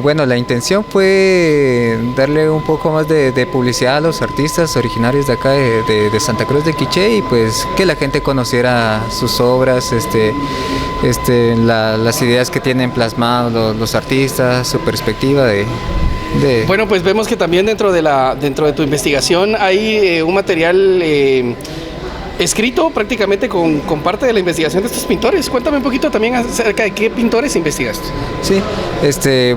Bueno, la intención fue darle un poco más de publicidad a los artistas originarios de acá de Santa Cruz de Quiché y pues que la gente conociera sus obras, las ideas que tienen plasmados los artistas, su perspectiva de. Bueno, pues vemos que también dentro de tu investigación hay un material escrito prácticamente con parte de la investigación de estos pintores. Cuéntame un poquito también acerca de qué pintores investigaste. Sí,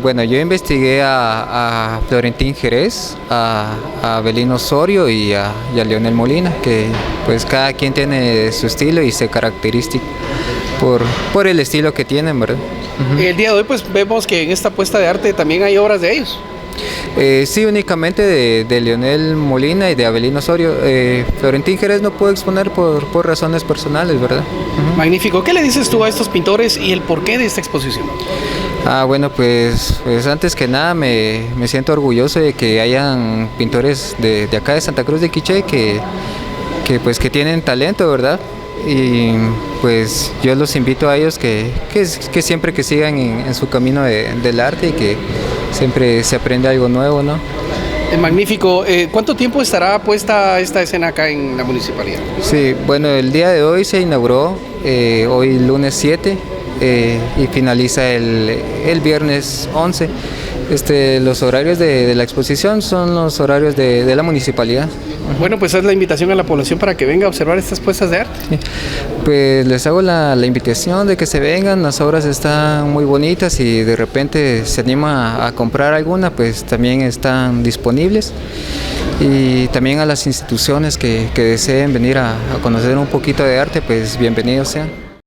bueno, yo investigué a Florentín Jerez, a Avelino Osorio y a Leonel Molina, que pues cada quien tiene su estilo y se caracteriza por el estilo que tienen, ¿verdad? El día de hoy pues vemos que en esta puesta de arte también hay obras de ellos. Sí, únicamente de Leonel Molina y de Avelino Osorio. Florentín Jerez no puedo exponer por razones personales, ¿verdad? Magnífico. ¿Qué le dices tú a estos pintores y el porqué de esta exposición? Bueno, pues antes que nada me siento orgulloso de que hayan pintores de acá de Santa Cruz de Quiché que tienen talento, ¿verdad? Y pues yo los invito a ellos que siempre que sigan en su camino del arte y que siempre se aprende algo nuevo, ¿no? Magnífico. ¿Cuánto tiempo estará puesta esta escena acá en la municipalidad? Sí, bueno, el día de hoy se inauguró, hoy lunes 7 y finaliza el viernes 11. Los horarios de la exposición son los horarios de la municipalidad. Bueno, pues es la invitación a la población para que venga a observar estas puestas de arte. Sí. Pues les hago la invitación de que se vengan, las obras están muy bonitas y de repente se anima a comprar alguna, pues también están disponibles. Y también a las instituciones que deseen venir a conocer un poquito de arte, pues bienvenidos sean.